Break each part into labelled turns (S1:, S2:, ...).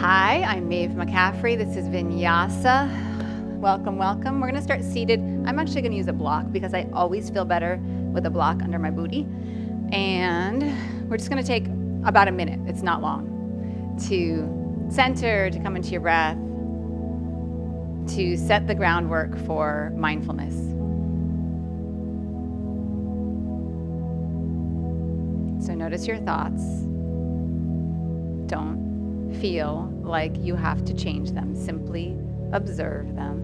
S1: Hi, I'm Maeve McCaffrey. This is Vinyasa. Welcome, welcome. We're going to start seated. I'm actually going to use a block because I always feel better with a block under my booty. And we're just going to take about a minute, it's not long, to center, to come into your breath, to set the groundwork for mindfulness. So notice your thoughts. Don't feel like you have to change them. Simply observe them.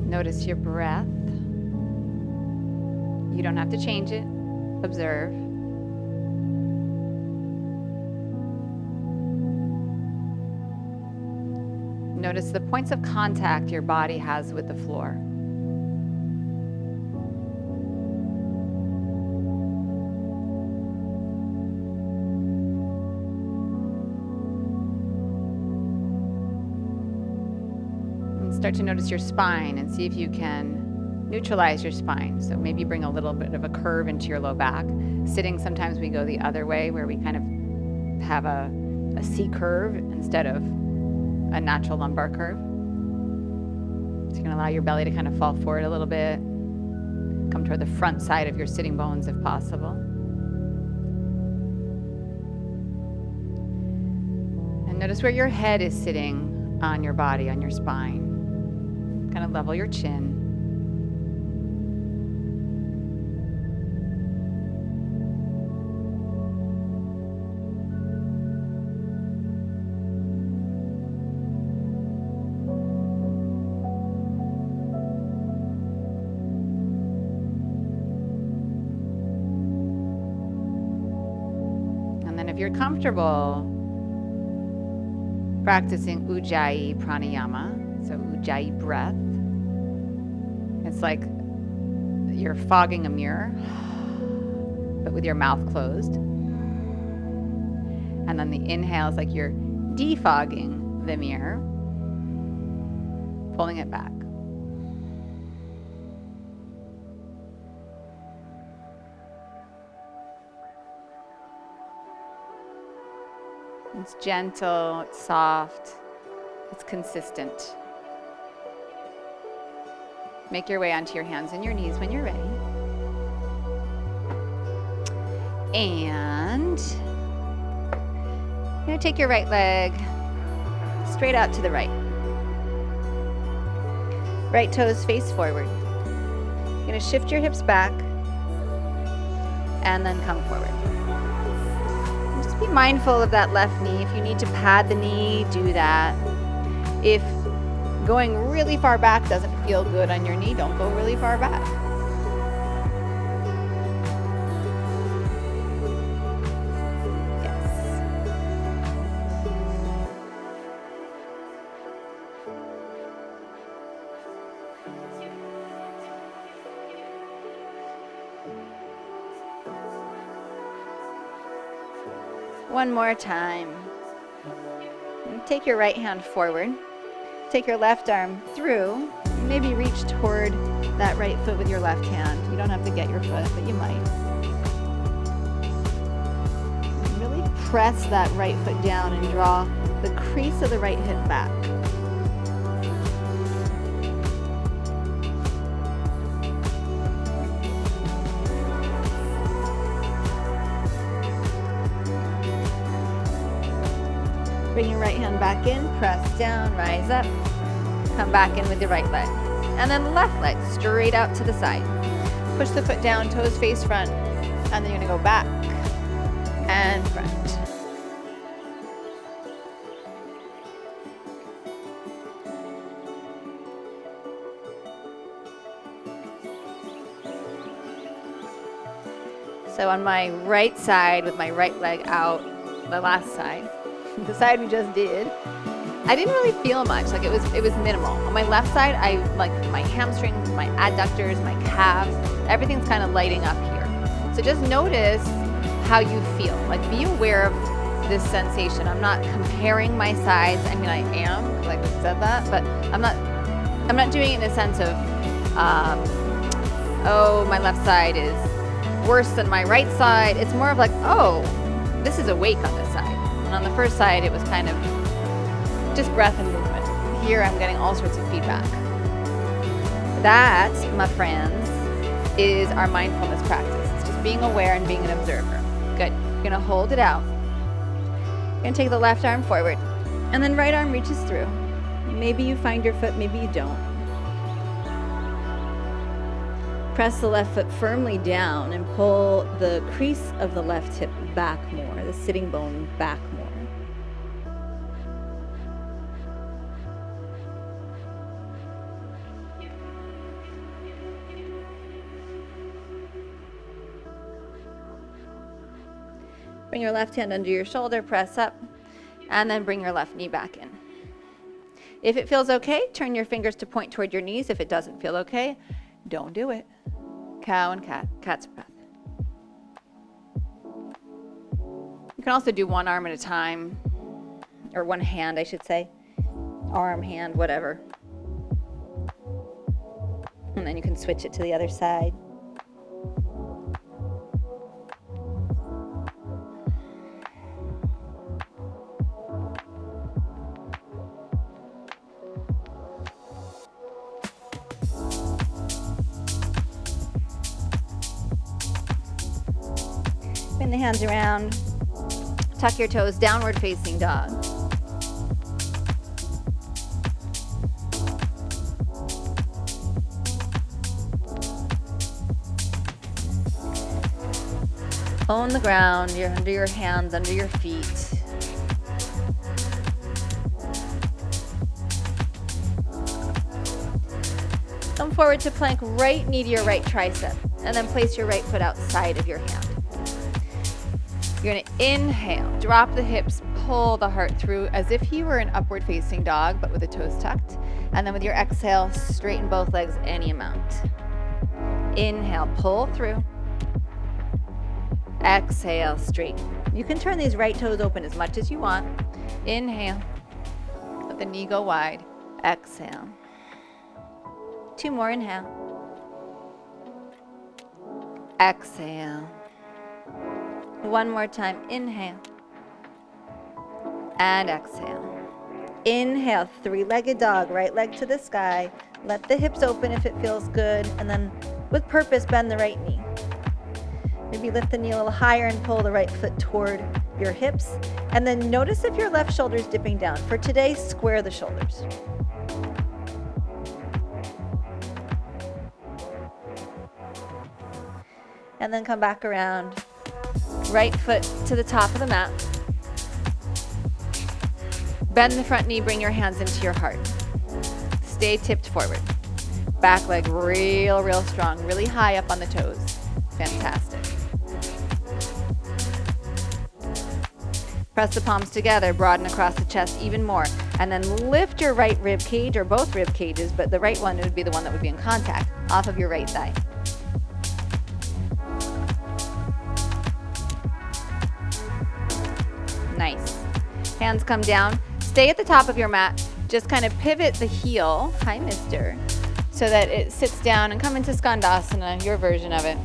S1: Notice your breath. You don't have to change it. Observe. Notice the points of contact your body has with the floor. Start to notice your spine and see if you can neutralize your spine. So maybe bring a little bit of a curve into your low back. Sitting, sometimes we go the other way where we kind of have a C curve instead of a natural lumbar curve. So you can allow your belly to kind of fall forward a little bit. Come toward the front side of your sitting bones if possible. And notice where your head is sitting on your body, on your spine. Kind of level your chin. And then if you're comfortable practicing Ujjayi pranayama, so Ujjayi breath. It's like you're fogging a mirror, but with your mouth closed. And then the inhale is like you're defogging the mirror, pulling it back. It's gentle, it's soft, it's consistent. Make your way onto your hands and your knees when you're ready. And you're going to take your right leg straight out to the right. Right toes face forward. You're going to shift your hips back and then come forward. And just be mindful of that left knee. If you need to pad the knee, do that. If going really far back doesn't feel good on your knee, don't go really far back. Yes. One more time. And take your right hand forward. Take your left arm through, maybe reach toward that right foot with your left hand. You don't have to get your foot, but you might. Really press that right foot down and draw the crease of the right hip back. Bring your right hand back in, press down, rise up, come back in with the right leg. And then the left leg, straight out to the side. Push the foot down, toes face front, and then you're gonna go back and front. So on my right side with my right leg out, the last side, the side we just did, I didn't really feel much. Like it was minimal. On my left side, I like my hamstrings, my adductors, my calves, everything's kind of lighting up here. So just notice how you feel. Like be aware of this sensation. I'm not comparing my sides. I mean, I am, like I said that, but I'm not doing it in a sense of oh, my left side is worse than my right side. It's more of like, oh, this is awake on this side. And on the first side, it was kind of just breath and movement. Here, I'm getting all sorts of feedback. That, my friends, is our mindfulness practice. It's just being aware and being an observer. Good. You're going to hold it out. You're going to take the left arm forward, and then right arm reaches through. Maybe you find your foot, maybe you don't. Press the left foot firmly down and pull the crease of the left hip back more, the sitting bone back more. Bring your left hand under your shoulder, press up, and then bring your left knee back in. If it feels okay, turn your fingers to point toward your knees. If it doesn't feel okay, don't do it. Cow and cat, cat's breath. You can also do one arm at a time, or one hand, I should say. Arm, hand, whatever. And then you can switch it to the other side. Bring the hands around. Tuck your toes, downward facing dog. Own the ground. You're under your hands, under your feet. Come forward to plank, right knee to your right tricep, and then place your right foot outside of your hand. You're going to inhale, drop the hips, pull the heart through as if you were an upward facing dog, but with the toes tucked. And then with your exhale, straighten both legs any amount. Inhale, pull through. Exhale, straighten. You can turn these right toes open as much as you want. Inhale, let the knee go wide. Exhale. 2 more, inhale. Exhale. 1 more time, inhale, and exhale. Inhale, 3-legged dog, right leg to the sky. Let the hips open if it feels good, and then with purpose, bend the right knee. Maybe lift the knee a little higher and pull the right foot toward your hips, and then notice if your left shoulder is dipping down. For today, square the shoulders. And then come back around. Right foot to the top of the mat. Bend the front knee, bring your hands into your heart. Stay tipped forward. Back leg real strong, really high up on the toes. Fantastic. Press the palms together, broaden across the chest even more, and then lift your right rib cage, or both rib cages, but the right one would be the one that would be in contact, off of your right thigh. Nice. Hands come down. Stay at the top of your mat. Just kind of pivot the heel, hi mister, so that it sits down and come into Skandasana, your version of it.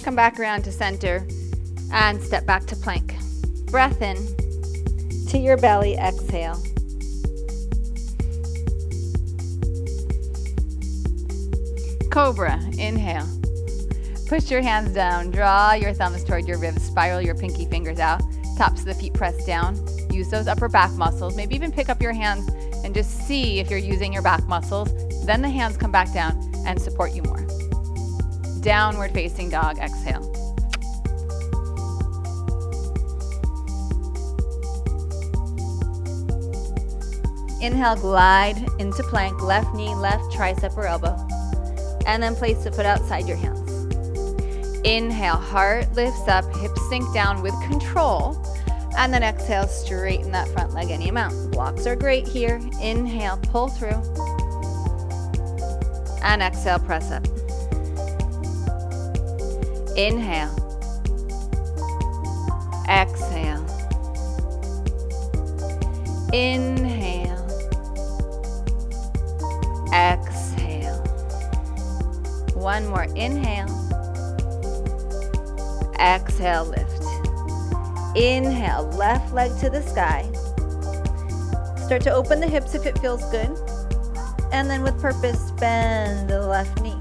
S1: Come back around to center and step back to plank. Breath in to your belly, exhale. Cobra, inhale. Push your hands down, draw your thumbs toward your ribs, spiral your pinky fingers out, tops of the feet press down. Use those upper back muscles, maybe even pick up your hands and just see if you're using your back muscles. Then the hands come back down and support you more. Downward facing dog, exhale. Inhale, glide into plank, left knee, left tricep or elbow. And then place the foot outside your hands. Inhale, heart lifts up, hips sink down with control. And then exhale, straighten that front leg any amount. Blocks are great here. Inhale, pull through. And exhale, press up. Inhale, Exhale. Inhale. Exhale. One more. Inhale. Exhale, lift. Inhale, left leg to the sky. Start to open the hips if it feels good. And then with purpose, bend the left knee.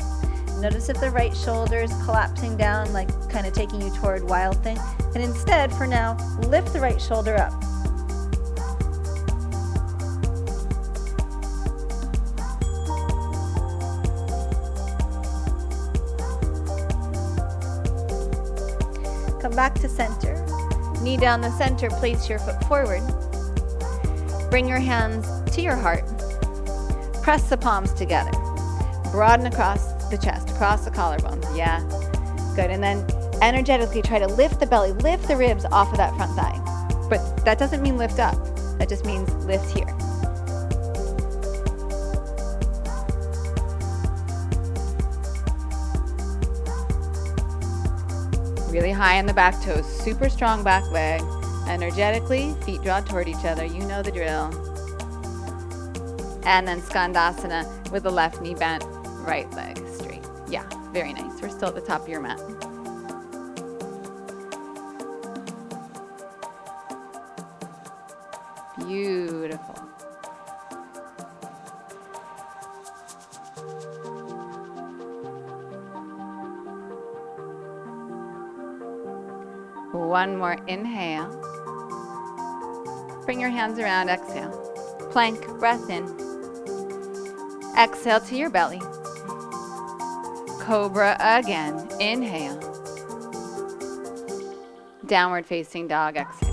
S1: Notice if the right shoulder is collapsing down, like kind of taking you toward wild thing. And instead, for now, lift the right shoulder up. Come back to center. Knee down the center, place your foot forward. Bring your hands to your heart. Press the palms together. Broaden across the chest, across the collarbones. Yeah, good. And then energetically try to lift the belly, lift the ribs off of that front thigh. But that doesn't mean lift up. That just means lift here. Really high on the back toes, super strong back leg. Energetically, feet draw toward each other. You know the drill. And then Skandasana with the left knee bent, right leg straight. Yeah, very nice. We're still at the top of your mat. Beautiful. One more inhale. Bring your hands around, exhale. Plank, breath in. Exhale to your belly. Cobra again, inhale. Downward facing dog, exhale.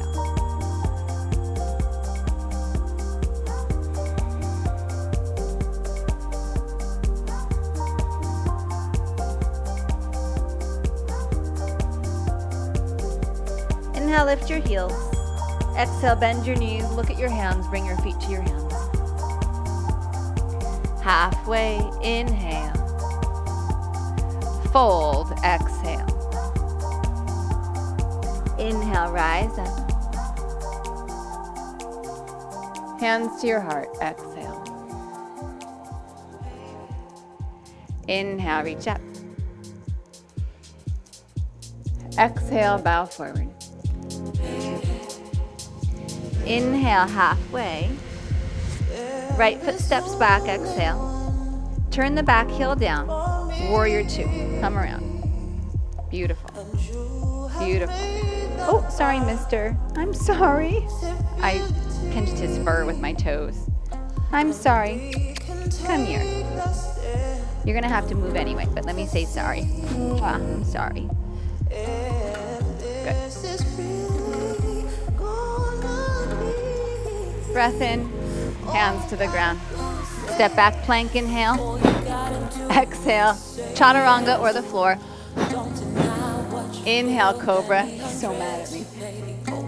S1: Inhale, lift your heels. Exhale, bend your knees, look at your hands, bring your feet to your hands. Halfway, inhale. Fold, exhale. Inhale, rise up. Hands to your heart, exhale. Inhale, reach up. Exhale, bow forward. Inhale, halfway. Right foot steps back, exhale. Turn the back heel down. Warrior two. Come around. Beautiful. Beautiful. Oh, sorry, mister. I'm sorry. I pinched his fur with my toes. I'm sorry. Come here. You're going to have to move anyway, but let me say sorry. I'm sorry. Good. Breath in, hands to the ground. Step back, plank, inhale. Exhale, chaturanga or the floor. Inhale, cobra. He's so mad at me.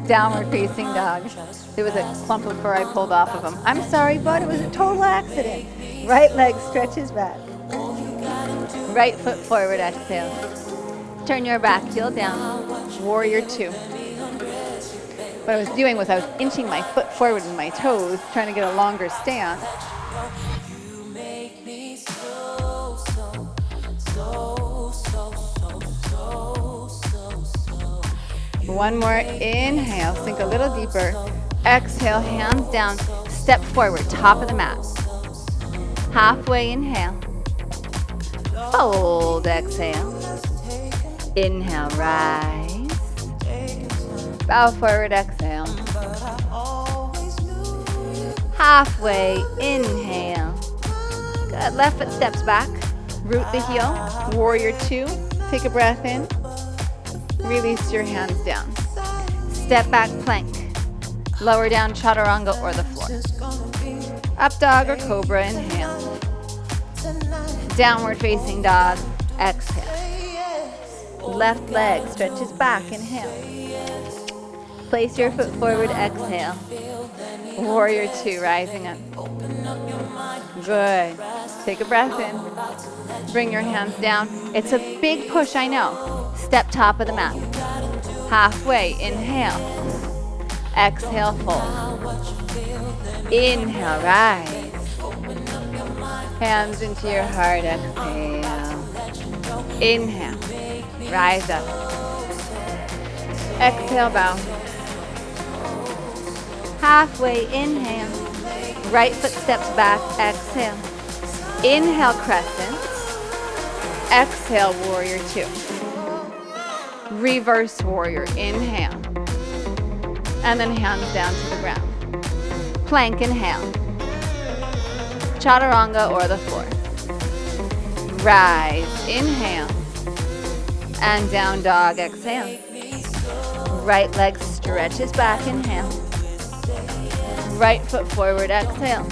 S1: Downward facing dog. There was a clump of fur I pulled off of him. I'm sorry, bud, it was a total accident. Right leg stretches back. Right foot forward, exhale. Turn your back heel down. Warrior two. What I was doing was I was inching my foot forward with my toes, trying to get a longer stance. One more inhale, sink a little deeper. Exhale, hands down, step forward, top of the mat. Halfway inhale. Fold, exhale. Inhale, rise. Bow forward, exhale. Halfway, inhale. Good, left foot steps back. Root the heel, warrior two. Take a breath in. Release your hands down. Step back, plank. Lower down, chaturanga or the floor. Up dog or cobra, inhale. Downward facing dog, exhale. Left leg stretches back, inhale. Place your foot forward, exhale. Warrior two, rising up. Good. Take a breath in. Bring your hands down. It's a big push, I know. Step top of the mat. Halfway, inhale. Exhale, fold. Inhale, rise. Hands into your heart, exhale. Inhale, rise up. Exhale, bow. Halfway, inhale. Right foot steps back, exhale. Inhale, crescent. Exhale, warrior two. Reverse warrior, inhale. And then hands down to the ground. Plank, inhale. Chaturanga or the floor. Rise, inhale. And down dog, exhale. Right leg stretches back, inhale. Right foot forward, exhale.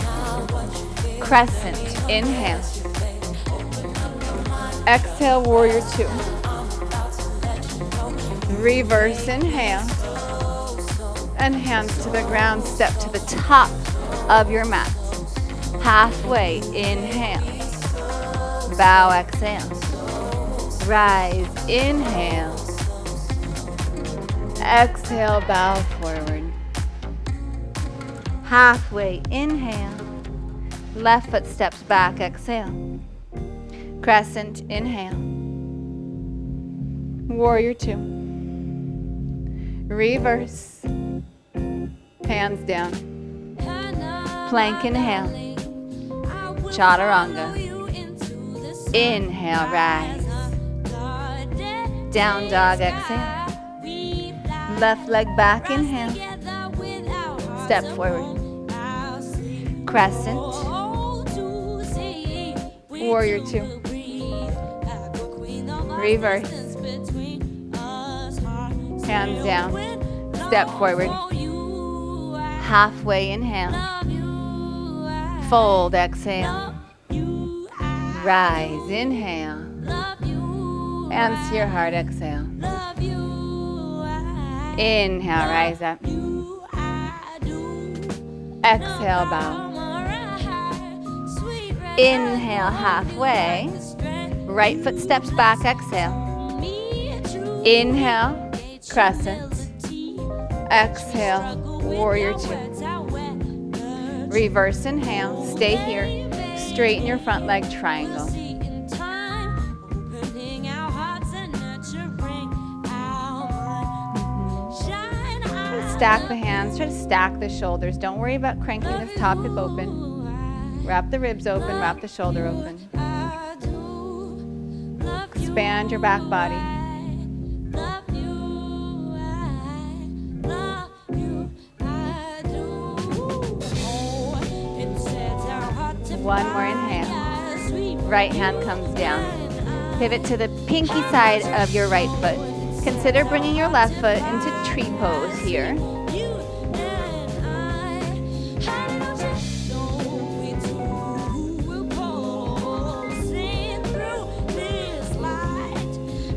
S1: Crescent, inhale. Exhale, warrior two. Reverse, inhale. And hands to the ground, step to the top of your mat. Halfway, inhale. Bow, exhale. Rise, inhale. Exhale, bow forward. Halfway, inhale. Left foot steps back, exhale. Crescent, inhale. Warrior two. Reverse. Hands down. Plank, inhale. Chaturanga. Inhale, rise. Down dog, exhale. Left leg back, inhale. Step forward. Crescent. Warrior two. Reverse. Hands down. Step forward. Halfway, inhale. Fold, exhale. Rise, inhale. Hands to your heart, exhale. Inhale, rise up. Exhale, bow. Inhale, halfway. Right foot steps back, exhale. Inhale, crescent. Exhale, warrior two. Reverse, inhale. Stay here. Straighten your front leg, triangle. Stack the hands, try to stack the shoulders. Don't worry about cranking this top hip open. Wrap the ribs open, wrap the shoulder open. Expand your back body. One more inhale. Right hand comes down. Pivot to the pinky side of your right foot. Consider bringing your left foot into tree pose here.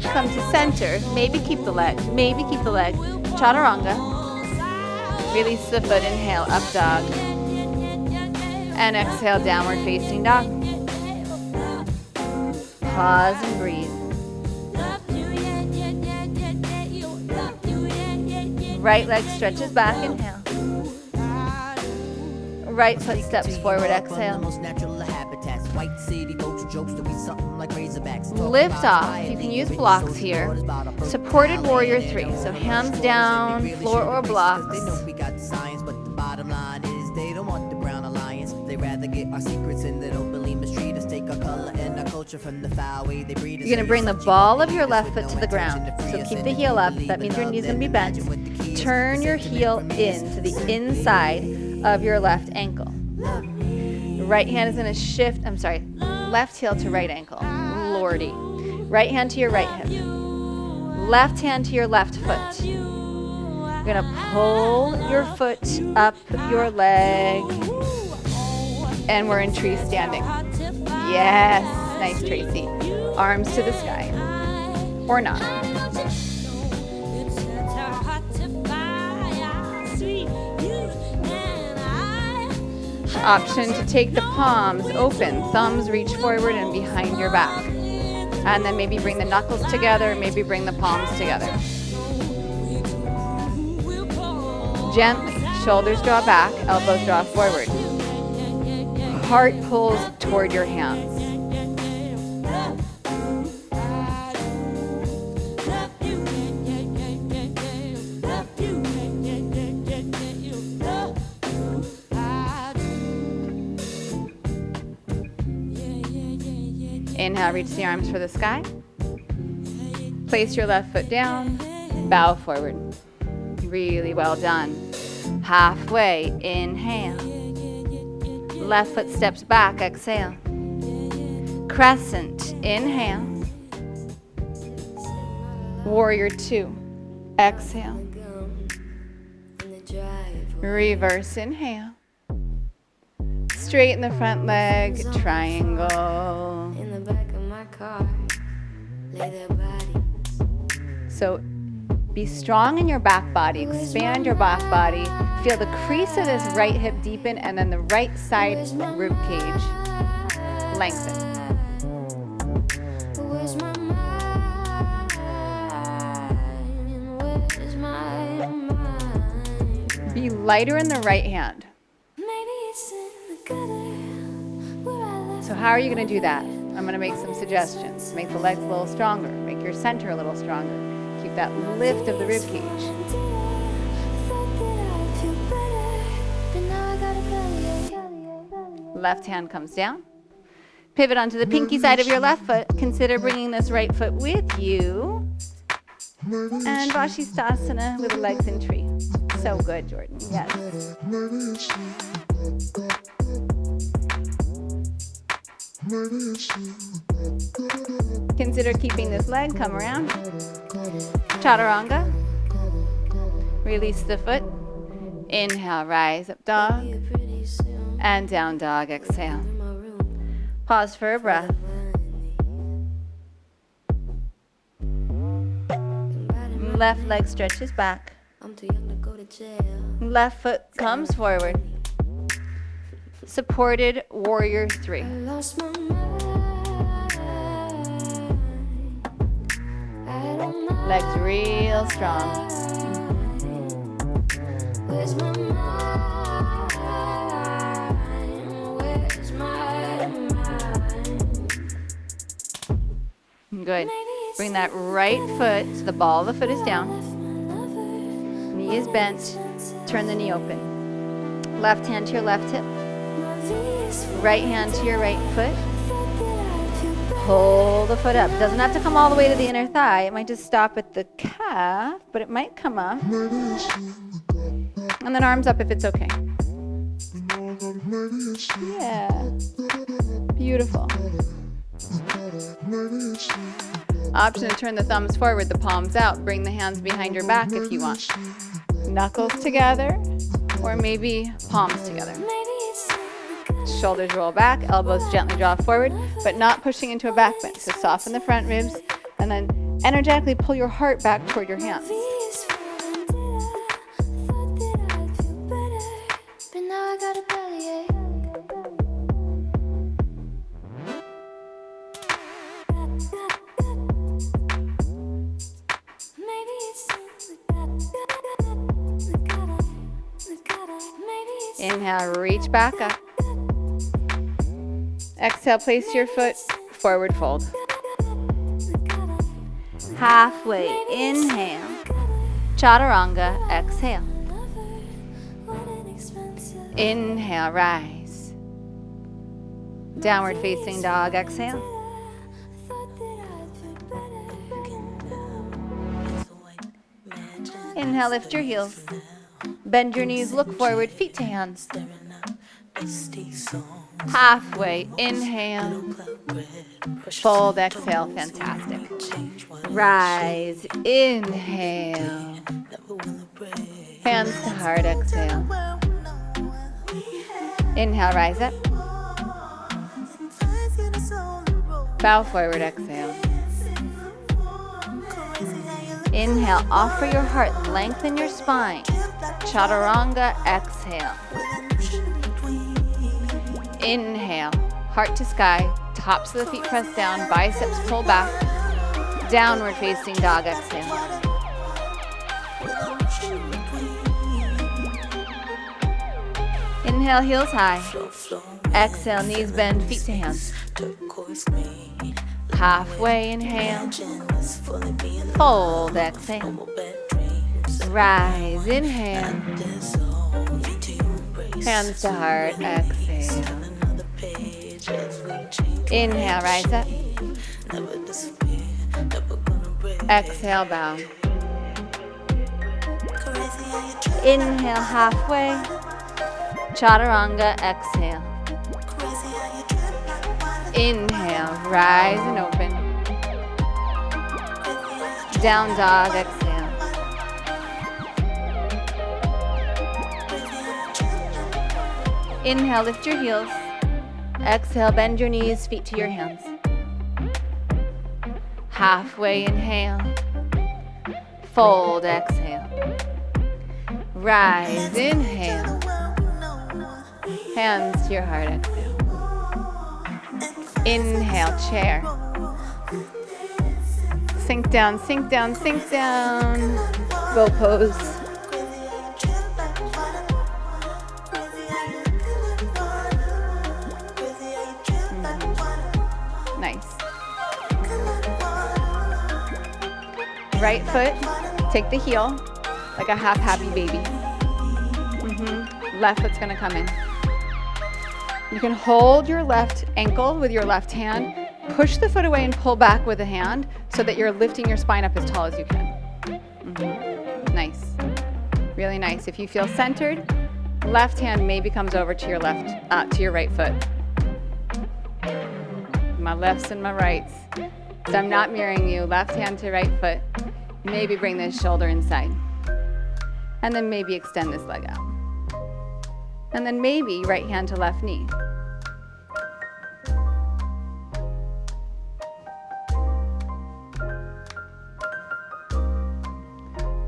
S1: Come to center. Maybe keep the leg. Maybe keep the leg. Chaturanga. Release the foot. Inhale, up dog. And exhale, downward facing dog. Pause and breathe. Right leg stretches back, inhale. Right foot steps forward, exhale. Lift off. You can use blocks here. Supported warrior three. So hands down, floor or blocks. You're going to bring the ball of your left foot to the ground. So keep the heel up. That means your knee's going to be bent. Turn your heel in to the inside of your left ankle. Right hand is going to shift. Left heel to right ankle. Lordy. Right hand to your right hip. Left hand to your left foot. You're going to pull your foot up your leg. And we're in tree standing. Yes. Nice, Tracy. Arms to the sky. Or not. Option to take the palms open. Thumbs reach forward and behind your back. And then maybe bring the knuckles together, maybe bring the palms together. Gently, shoulders draw back, elbows draw forward. Heart pulls toward your hands. Inhale, reach the arms for the sky. Place your left foot down, bow forward. Really well done. Halfway, inhale. Left foot steps back, exhale. Crescent, inhale. Warrior 2, exhale. Reverse, inhale. Straighten the front leg, triangle. In the back of my car, lay their bodies. So be strong in your back body, expand your back body. Feel the crease of this right hip deepen, and then the right side rib cage lengthen. Be lighter in the right hand. So how are you going to do that? I'm going to make some suggestions. Make the legs a little stronger. Make your center a little stronger. Keep that lift of the rib cage. Left hand comes down. Pivot onto the pinky side of your left foot. Consider bringing this right foot with you. And Vashisthasana with the legs in tree. So good, Jordan. Yes. Consider keeping this leg, come around. Chaturanga. Release the foot. Inhale, rise up dog. And down dog, exhale. Pause for a breath. Left leg stretches back. Left foot comes forward. Supported warrior 3. Legs real strong. Good. Bring that right foot so the ball of the foot is down. Knee is bent. Turn the knee open. Left hand to your left hip. Right hand to your right foot. Pull the foot up. Doesn't have to come all the way to the inner thigh. It might just stop at the calf, but it might come up. And then arms up if it's okay. Yeah. Beautiful. Option to turn the thumbs forward, the palms out. Bring the hands behind your back if you want. Knuckles together, or maybe palms together. Shoulders roll back, elbows gently draw forward, but not pushing into a back bend. So soften the front ribs, and then energetically pull your heart back toward your hands. Inhale, reach back up. Exhale, place your foot, forward fold. Halfway, inhale. Chaturanga, exhale. Inhale, rise. Downward facing dog, exhale. Inhale, lift your heels. Bend your knees, look forward, feet to hands. Halfway, inhale. Fold, exhale, fantastic. Rise, inhale. Hands to heart, exhale. Inhale, rise up. Bow forward, exhale. Inhale, offer your heart, lengthen your spine. Chaturanga, exhale. Inhale, heart to sky, tops of the feet press down, biceps pull back. Downward facing dog, exhale. Inhale, heels high. Exhale, knees bend, feet to hands. Halfway, inhale. Fold, exhale. Rise, inhale. Hands to heart, exhale. Inhale, rise up. Exhale, bow. Inhale, halfway. Chaturanga, exhale. Inhale, rise and open. Down dog, exhale. Inhale, lift your heels. Exhale, bend your knees, feet to your hands. Halfway, inhale. Fold, exhale. Rise, inhale. Hands to your heart, exhale. Inhale, chair. Sink down, sink down, sink down. Bow pose. Nice. Right foot, take the heel like a half happy baby. Left foot's gonna come in. You can hold your left ankle with your left hand, push the foot away and pull back with the hand so that you're lifting your spine up as tall as you can. Nice. Really nice. If you feel centered, left hand maybe comes over to your left, to your right foot. My lefts and my rights. So I'm not mirroring you. Left hand to right foot. Maybe bring this shoulder inside. And then maybe extend this leg out. And then maybe right hand to left knee.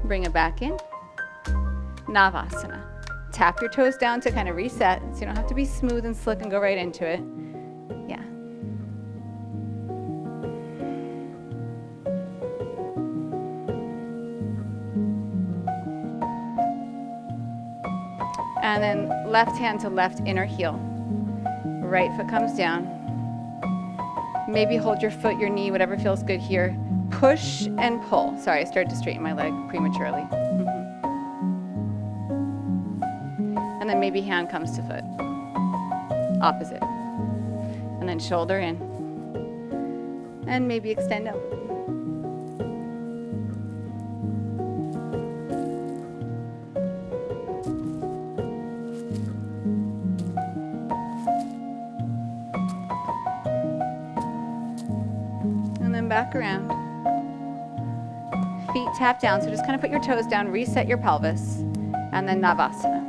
S1: Bring it back in. Navasana. Tap your toes down to kind of reset, so you don't have to be smooth and slick and go right into it. Yeah. And then left hand to left inner heel. Right foot comes down. Maybe hold your foot, your knee, whatever feels good here. Push and pull. Sorry, I started to straighten my leg prematurely. And then maybe hand comes to foot. Opposite. And then shoulder in. And maybe extend out. And then back around. Feet tap down, so just kind of put your toes down, reset your pelvis, and then Navasana.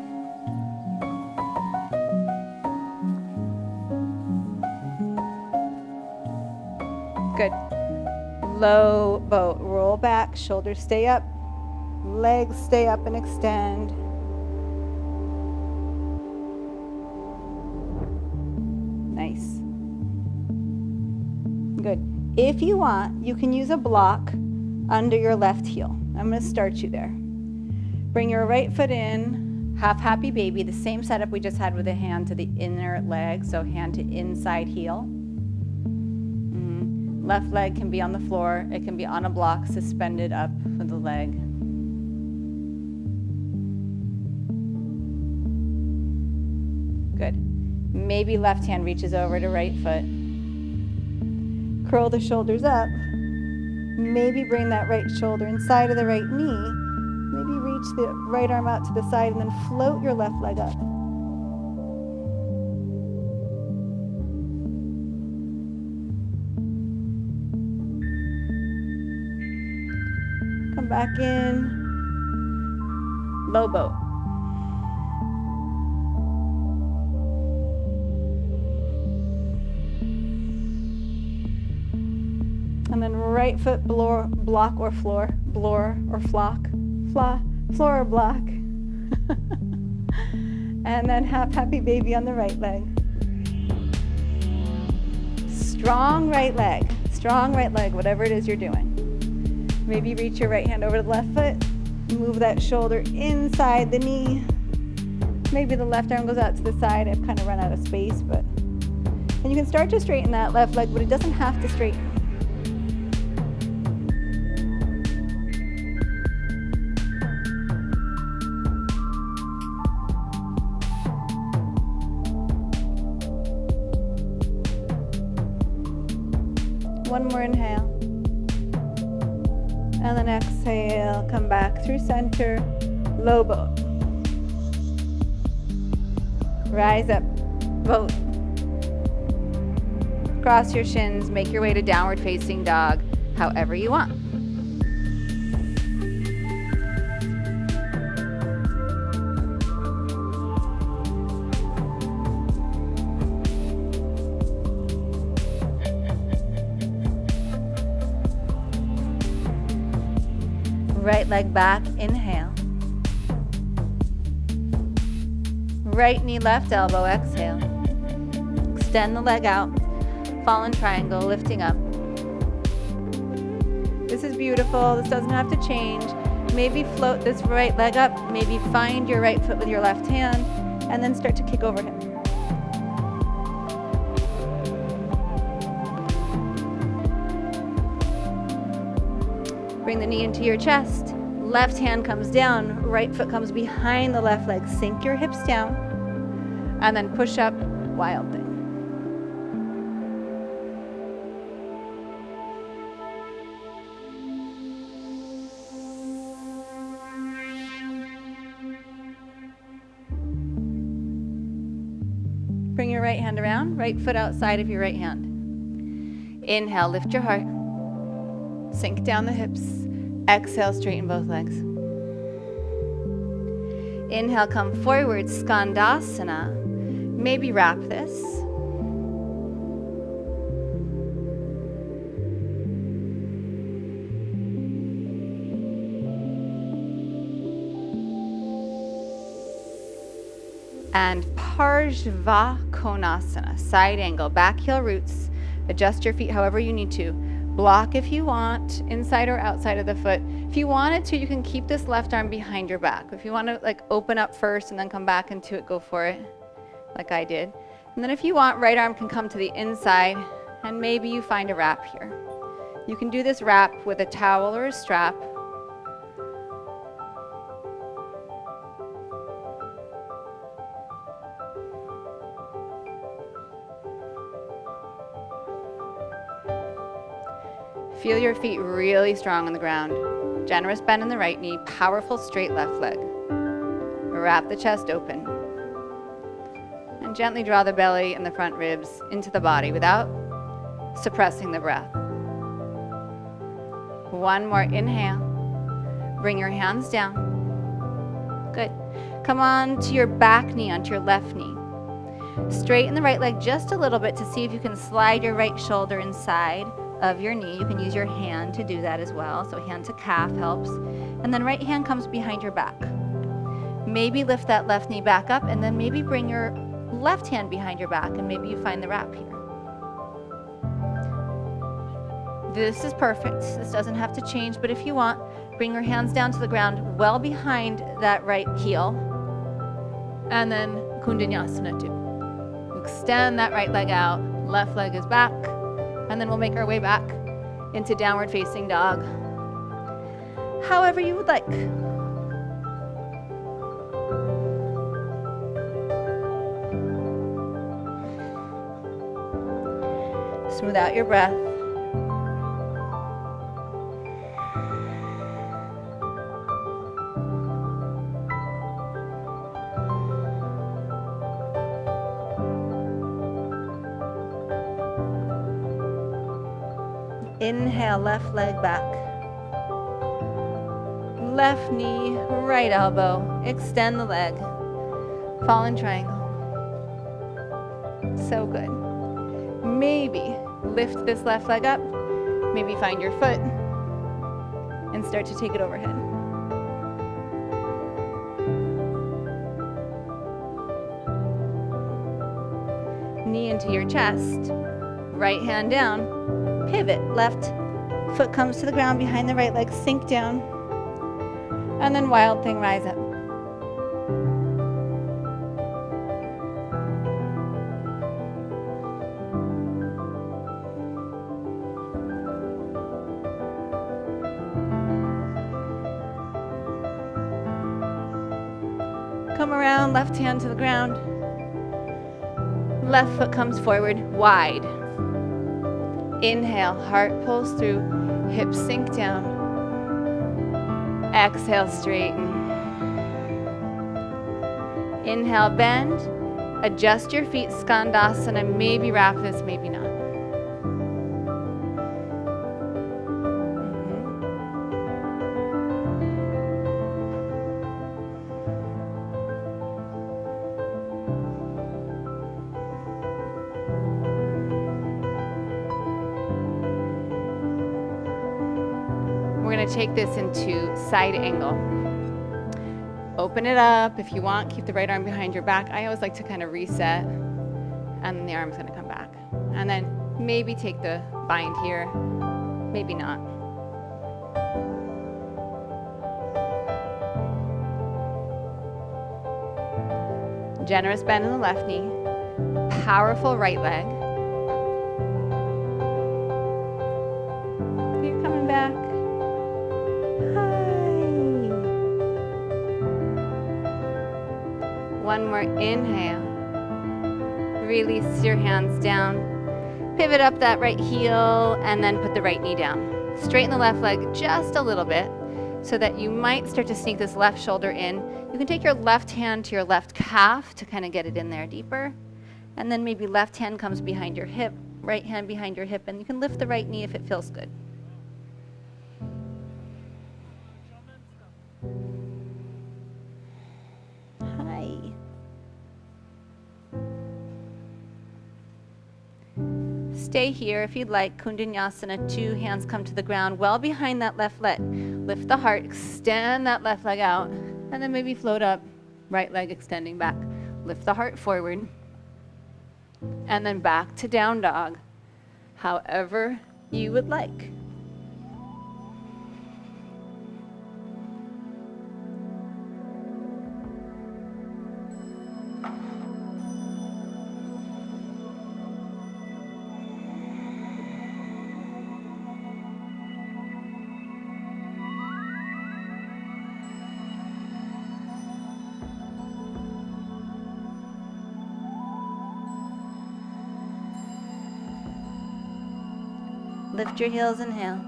S1: Good. Low boat, roll back, shoulders stay up, legs stay up and extend. Nice. Good. If you want, you can use a block under your left heel. I'm going to start you there. Bring your right foot in, half happy baby, the same setup we just had with the hand to the inner leg, so hand to inside heel. Left leg can be on the floor, it can be on a block suspended up with the leg. Good. Maybe left hand reaches over to right foot. Curl the shoulders up. Maybe bring that right shoulder inside of the right knee. Maybe reach the right arm out to the side and then float your left leg up. Come back in. Low boat. And then right foot block or floor, floor or flock, floor or block. And then half happy baby on the right leg. Strong right leg, whatever it is you're doing. Maybe reach your right hand over to the left foot, move that shoulder inside the knee,
S2: Maybe the left arm goes out to the side. I've kind of run out of space, but, and you can start to straighten that left leg, but it doesn't have to straighten. One more inhale. And then exhale, come back through center, low boat. Rise up, boat. Cross your shins, make your way to downward facing dog, however you want. Right leg back, inhale. Right knee, left elbow, exhale. Extend the leg out, fallen triangle, lifting up. This is beautiful, this doesn't have to change. Maybe float this right leg up, maybe find your right foot with your left hand, and then start to kick overhead. Bring the knee into your chest. Left hand comes down, right foot comes behind the left leg. Sink your hips down, and then push up, wild thing. Bring your right hand around, right foot outside of your right hand. Inhale, lift your heart. Sink down the hips. Exhale, straighten both legs. Inhale, come forward, Skandasana. Maybe wrap this. And Parshva Konasana, side angle, back heel roots. Adjust your feet however you need to. Block if you want, inside or outside of the foot. If you wanted to, you can keep this left arm behind your back. If you want to like open up first and then come back into it, go for it, like I did. And then if you want, right arm can come to the inside, and maybe you find a wrap here. You can do this wrap with a towel or a strap. Feel your feet really strong on the ground. Generous bend in the right knee, powerful straight left leg. Wrap the chest open. And gently draw the belly and the front ribs into the body without suppressing the breath. One more inhale. Bring your hands down. Good. Come on to your back knee, onto your left knee. Straighten the right leg just a little bit to see if you can slide your right shoulder inside of your knee. You can use your hand to do that as well. So hand to calf helps. And then right hand comes behind your back. Maybe lift that left knee back up, and then maybe bring your left hand behind your back, and maybe you find the wrap here. This is perfect. This doesn't have to change, but if you want, bring your hands down to the ground well behind that right heel. And then Kundanyasana too. Extend that right leg out, left leg is back. And then we'll make our way back into downward facing dog. However you would like. Smooth out your breath. Inhale, left leg back. Left knee, right elbow. Extend the leg. Fallen triangle. So good. Maybe lift this left leg up. Maybe find your foot and start to take it overhead. Knee into your chest. Right hand down. Pivot, left foot comes to the ground behind the right leg, sink down, and then wild thing, rise up. Come around, left hand to the ground. Left foot comes forward, wide. Inhale, heart pulls through, hips sink down. Exhale, straighten. Inhale, bend. Adjust your feet, Skandasana. Maybe wrap this, maybe not. We're going to take this into side angle. Open it up if you want. Keep the right arm behind your back. I always like to kind of reset, and then the arm's going to come back. And then maybe take the bind here, maybe not. Generous bend in the left knee. Powerful right leg. You're coming back. One more inhale. Release your hands down. Pivot up that right heel and then put the right knee down. Straighten the left leg just a little bit so that you might start to sneak this left shoulder in. You can take your left hand to your left calf to kind of get it in there deeper. And then maybe left hand comes behind your hip, right hand behind your hip, and you can lift the right knee if it feels good. Stay here if you'd like. Kundanyasana, 2 hands come to the ground, well behind that left leg. Lift the heart, extend that left leg out, and then maybe float up, right leg extending back. Lift the heart forward, and then back to down dog, however you would like. Lift your heels, inhale.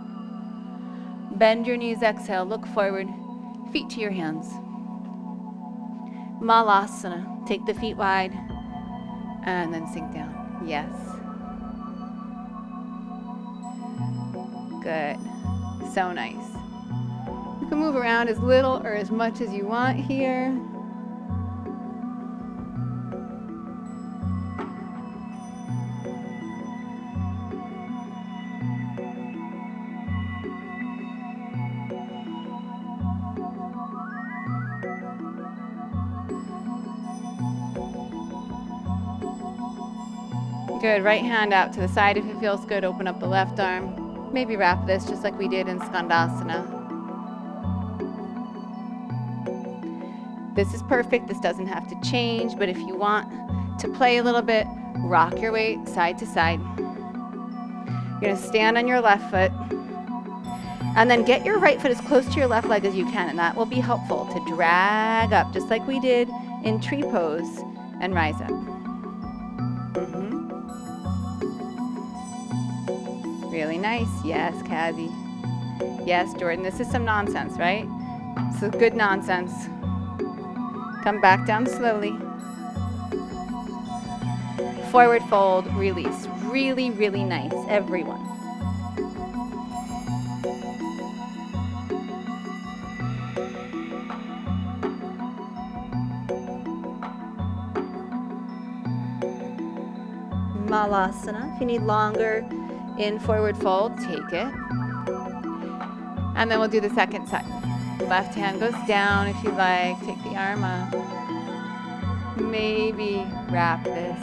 S2: Bend your knees, exhale. Look forward, feet to your hands. Malasana, take the feet wide and then sink down. Yes. Good. So nice. You can move around as little or as much as you want here. Good, right hand out to the side if it feels good. Open up the left arm. Maybe wrap this just like we did in Skandasana. This is perfect. This doesn't have to change, but if you want to play a little bit, rock your weight side to side. You're going to stand on your left foot and then get your right foot as close to your left leg as you can, and that will be helpful to drag up just like we did in tree pose and rise up. Really nice. Yes, Kazi. Yes, Jordan. This is some nonsense, right? This is good nonsense. Come back down slowly. Forward fold, release. Really, really nice, everyone. Malasana. If you need longer in forward fold, take it. And then we'll do the second side. Left hand goes down if you like. Take the arm up. Maybe wrap this.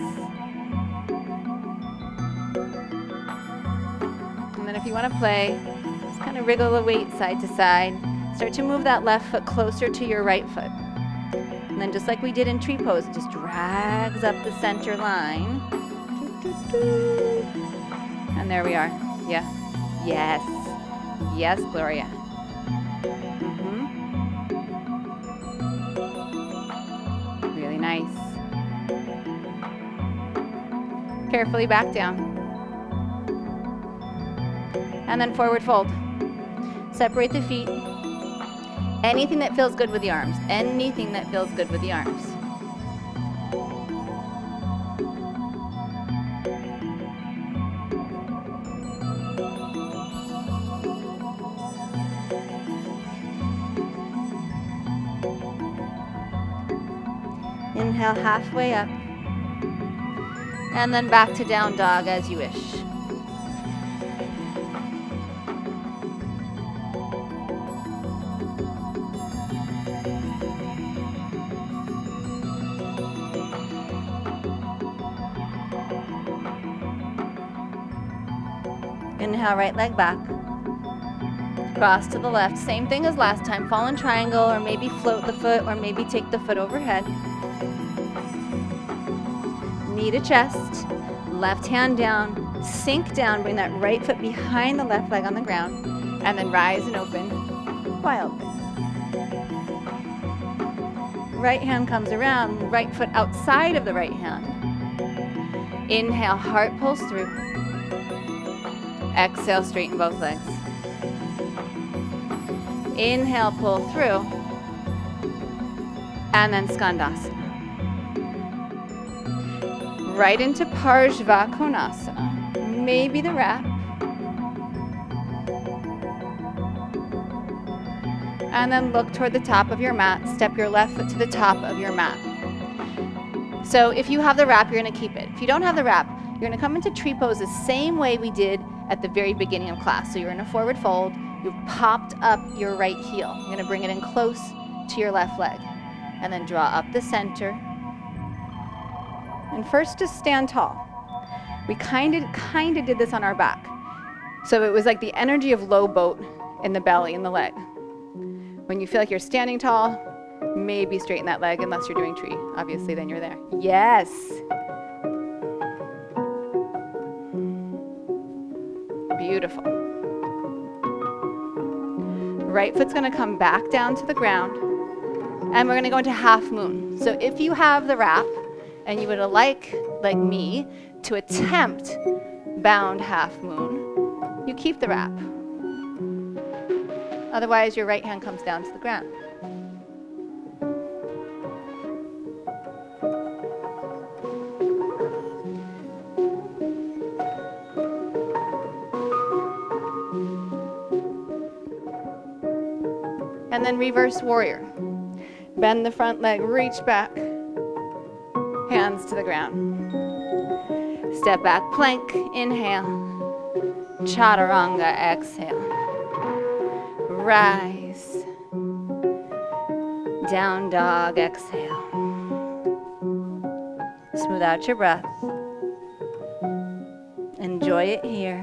S2: And then if you want to play, just kind of wriggle the weight side to side. Start to move that left foot closer to your right foot. And then just like we did in tree pose, it just drags up the center line. And there we are. Yeah. Yes. Yes, Gloria. Carefully back down. And then forward fold. Separate the feet. Anything that feels good with the arms. Anything that feels good with the arms. Inhale halfway up. And then back to down dog as you wish. Inhale, right leg back. Cross to the left. Same thing as last time. Fall in triangle, or maybe float the foot, or maybe take the foot overhead. Knee to chest. Left hand down. Sink down. Bring that right foot behind the left leg on the ground. And then rise and open. Wild thing. Right hand comes around. Right foot outside of the right hand. Inhale, heart pulls through. Exhale, straighten both legs. Inhale, pull through. And then Skandasana. Right into Parshva Konasana. Maybe the wrap. And then look toward the top of your mat. Step your left foot to the top of your mat. So if you have the wrap, you're going to keep it. If you don't have the wrap, you're going to come into tree pose the same way we did at the very beginning of class. So you're in a forward fold. You've popped up your right heel. You're going to bring it in close to your left leg. And then draw up the center. And first, just stand tall. We kind of did this on our back. So it was like the energy of low boat in the belly and the leg. When you feel like you're standing tall, maybe straighten that leg unless you're doing tree. Obviously, then you're there. Yes. Beautiful. Right foot's going to come back down to the ground. And we're going to go into half moon. So if you have the wrap, and you would like me, to attempt bound half moon, you keep the wrap. Otherwise, your right hand comes down to the ground. And then reverse warrior. Bend the front leg, reach back. Hands to the ground. Step back, plank, inhale. Chaturanga, exhale. Rise. Down dog, exhale. Smooth out your breath. Enjoy it here.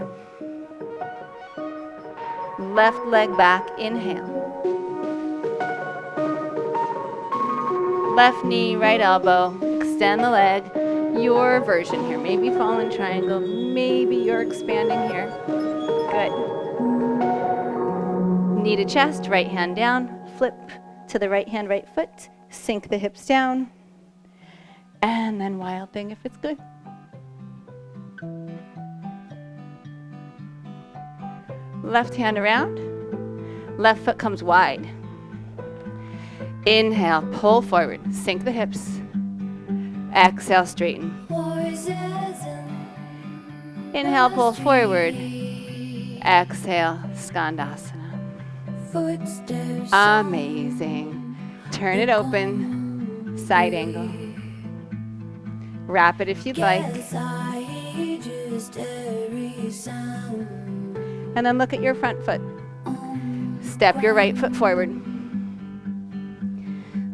S2: Left leg back, inhale. Left knee, right elbow. Extend the leg. Your version here. Maybe fall in triangle. Maybe you're expanding here. Good. Knee to chest, right hand down. Flip to the right hand, right foot. Sink the hips down. And then wild thing if it's good. Left hand around. Left foot comes wide. Inhale, pull forward, sink the hips. Exhale, straighten. Inhale, pull forward. Exhale, Skandasana. Amazing. Turn it open, side angle. Wrap it if you'd like. And then look at your front foot. Step your right foot forward.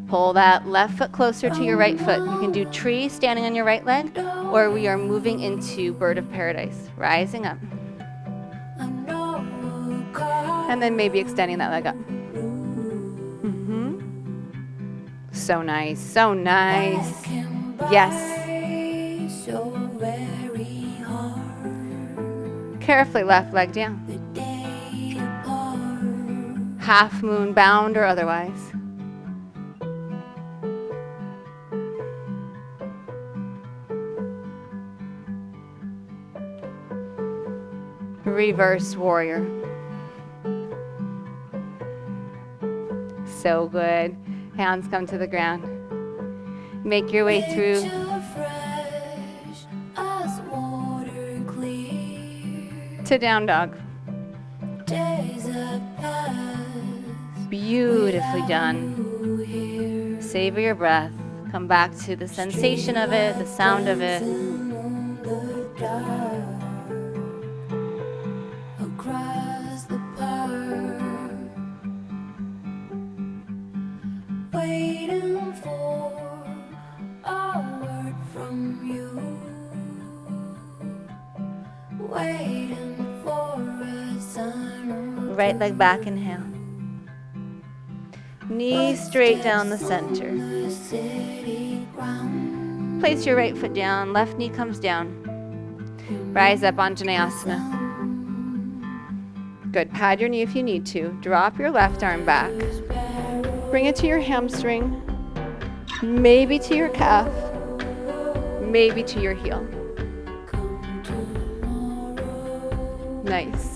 S2: Pull that left foot closer to your right foot. You can do tree standing on your right leg, or we are moving into bird of paradise, rising up. And then maybe extending that leg up. So nice, so nice. Yes. Carefully left leg down. Half moon bound or otherwise. reverse warrior. So good. Hands come to the ground. Make your way through. To down dog. Beautifully done. Savor your breath. Come back to the sensation of it, the sound of it.
S3: Across the park, waiting for a word from you, waiting for a sign.
S2: Right leg back, inhale. Knees straight down the center. Place your right foot down, left knee comes down. Rise up, Anjaneyasana. Good, pad your knee if you need to. Drop your left arm back. Bring it to your hamstring, maybe to your calf, maybe to your heel. Nice.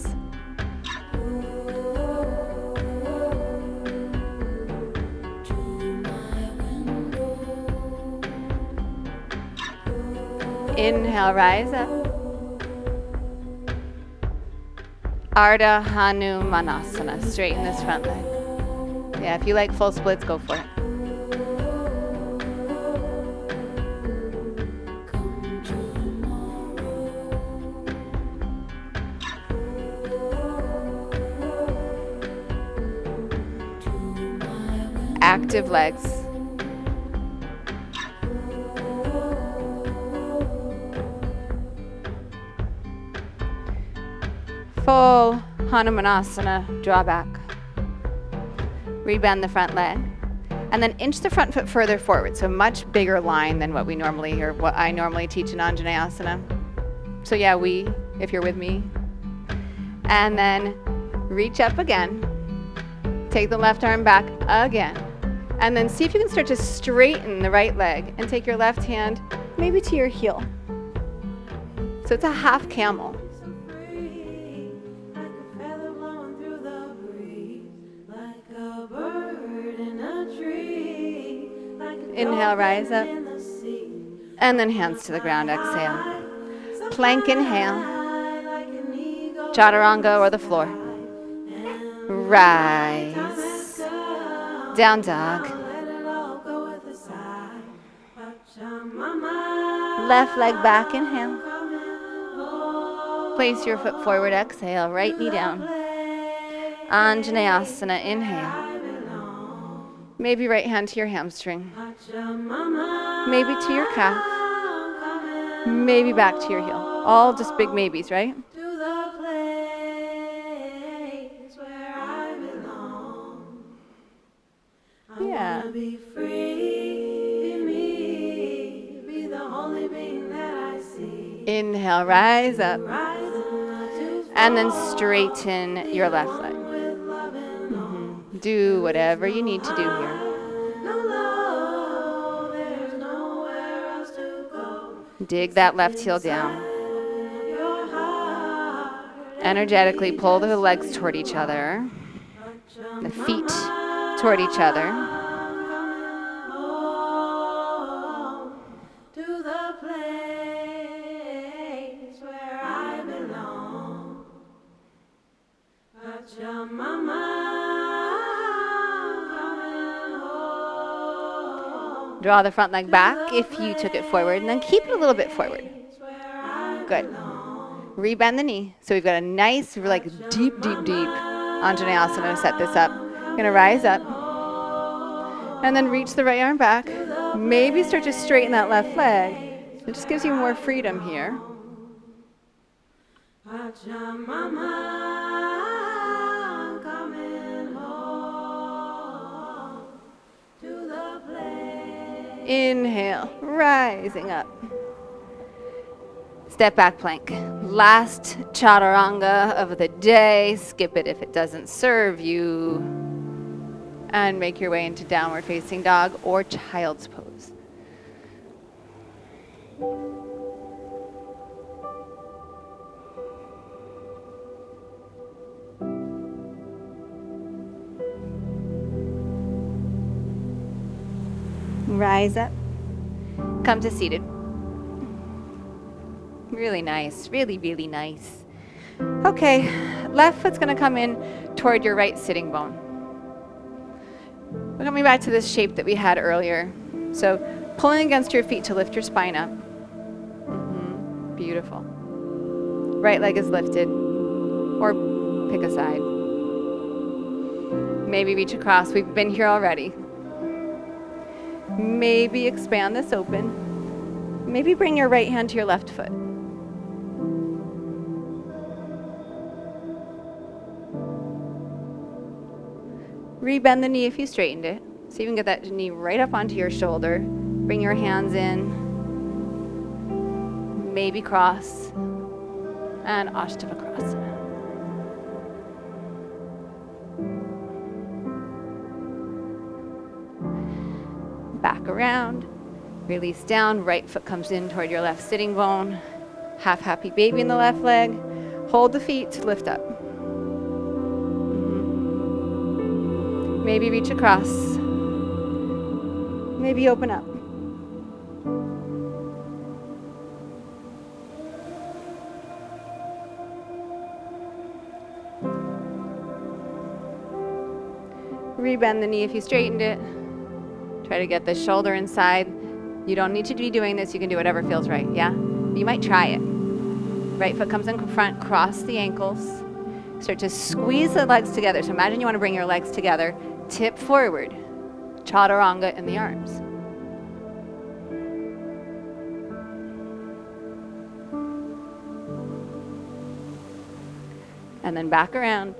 S2: Inhale, rise up. Ardha Hanumanasana. Straighten this front leg. Yeah, if you like full splits, go for it. Active legs. Full Hanumanasana, draw back. Rebend the front leg. And then inch the front foot further forward. So much bigger line than what we normally, or what I normally teach in Anjaneyasana. So yeah, if you're with me. And then reach up again. Take the left arm back again. And then see if you can start to straighten the right leg and take your left hand maybe to your heel. So it's a half camel. Inhale, rise up. And then hands to the ground, exhale. Plank, inhale. Chaturanga or the floor. Rise. Down dog. Left leg back, inhale. Place your foot forward, exhale. Right knee down. Anjaneyasana, inhale. Maybe right hand to your hamstring. Maybe to your calf. Maybe back to your heel. All just big maybes, right? Yeah. Inhale, rise up. And then straighten your left leg. Do whatever you need to do here. Dig that left heel down. Energetically pull the legs toward each other. The feet toward each other. Draw the front leg back if you took it forward, and then keep it a little bit forward. Good. Rebend the knee. So we've got a nice, like deep Anjaneyasana to set this up. You're going to rise up. And then reach the right arm back. Maybe start to straighten that left leg. It just gives you more freedom here. Inhale, rising up. Step back plank. Last chaturanga of the day. Skip it if it doesn't serve you. And make your way into downward facing dog or child's pose. Rise up. Come to seated. Really nice, really, really nice. Okay, left foot's gonna come in toward your right sitting bone. We're coming back to this shape that we had earlier. So pulling against your feet to lift your spine up. Beautiful. Right leg is lifted, or pick a side. Maybe reach across. We've been here already. Maybe expand this open. Maybe bring your right hand to your left foot. Rebend the knee if you straightened it. So you can get that knee right up onto your shoulder. Bring your hands in. Maybe cross. And Ashtavakrasana. Back around. Release down. Right foot comes in toward your left sitting bone. Half happy baby in the left leg. Hold the feet to lift up. Maybe reach across. Maybe open up. Rebend the knee if you straightened it. Try to get the shoulder inside. You don't need to be doing this. You can do whatever feels right, yeah? You might try it. Right foot comes in front, cross the ankles. Start to squeeze the legs together. So imagine you want to bring your legs together. Tip forward. Chaturanga in the arms. And then back around.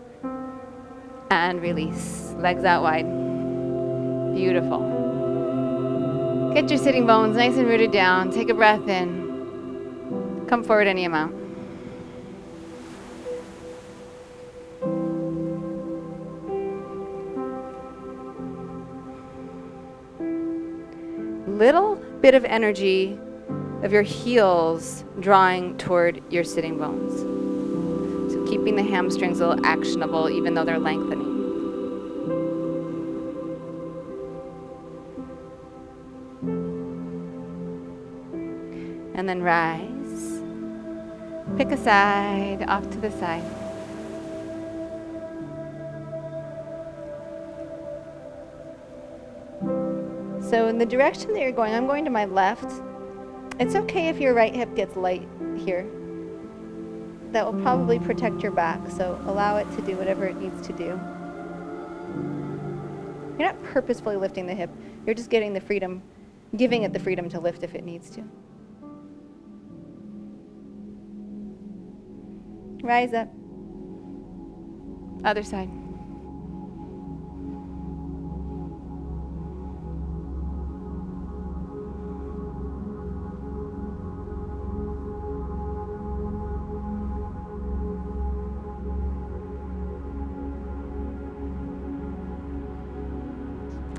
S2: And release. Legs out wide. Beautiful. Get your sitting bones nice and rooted down. Take a breath in. Come forward any amount. Little bit of energy of your heels drawing toward your sitting bones. So keeping the hamstrings a little actionable even though they're lengthening. And then rise. Pick a side, off to the side. So in the direction that you're going, I'm going to my left. It's okay if your right hip gets light here. That will probably protect your back, so allow it to do whatever it needs to do. You're not purposefully lifting the hip. You're just getting the freedom, giving it the freedom to lift if it needs to. Rise up. Other side.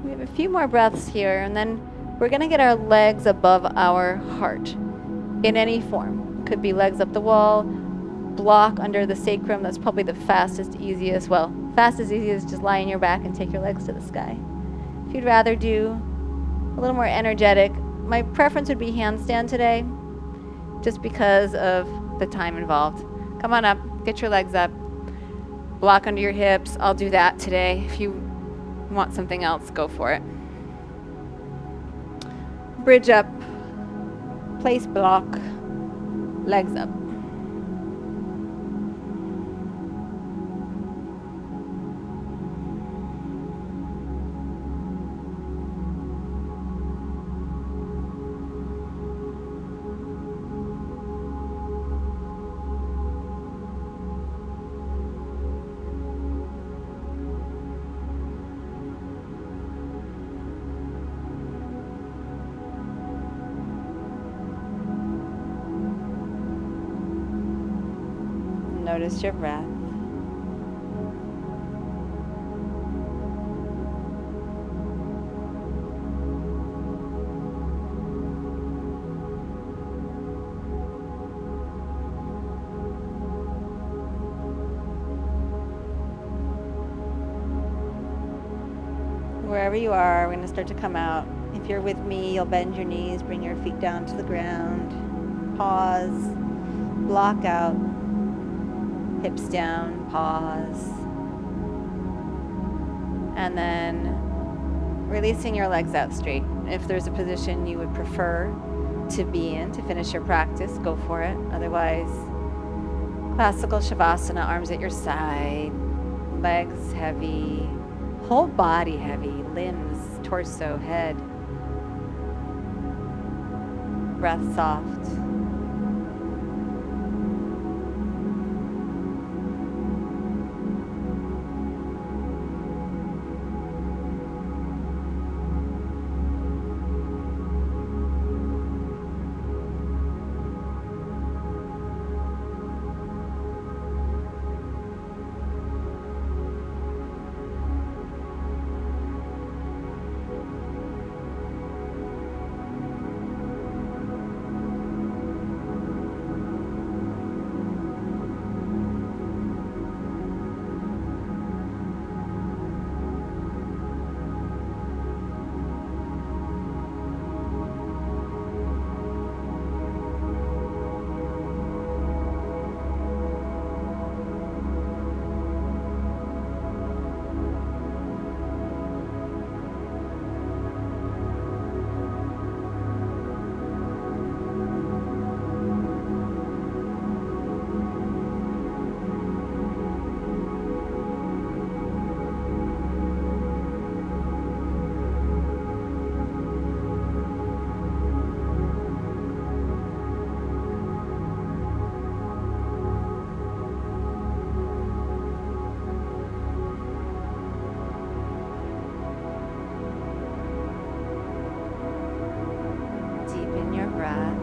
S2: We have a few more breaths here, and then we're going to get our legs above our heart in any form. Could be legs up the wall, block under the sacrum. That's probably the fastest, easiest. Well, fastest, easiest, just lie on your back and take your legs to the sky. If you'd rather do a little more energetic, my preference would be handstand today, just because of the time involved. Come on up, get your legs up, block under your hips. I'll do that today. If you want something else, go for it. Bridge up, place block, legs up. Notice your breath. Wherever you are, we're going to start to come out. If you're with me, you'll bend your knees, bring your feet down to the ground. Pause, block out, hips down, pause. And then releasing your legs out straight. If there's a position you would prefer to be in to finish your practice, go for it. Otherwise, classical Shavasana, arms at your side, legs heavy, whole body heavy, limbs, torso, head. Breath soft. Deepen your breath.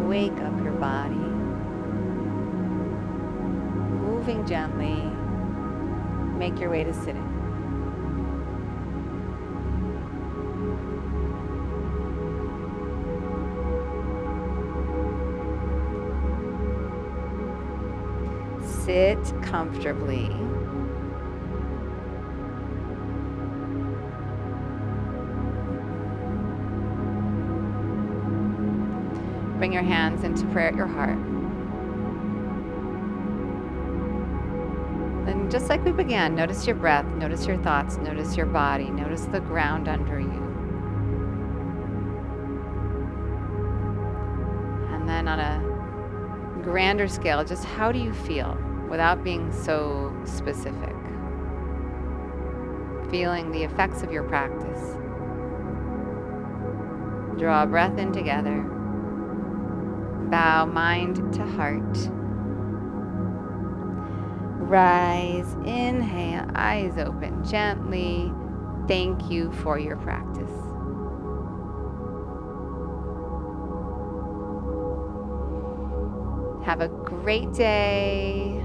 S2: Wake up your body. Moving gently, make your way to sitting. Sit comfortably. Bring your hands into prayer at your heart. And just like we began, notice your breath, notice your thoughts, notice your body, notice the ground under you. And then on a grander scale, just how do you feel without being so specific? Feeling the effects of your practice. Draw a breath in together. Bow mind to heart. Rise, inhale, eyes open gently. Thank you for your practice. Have a great day.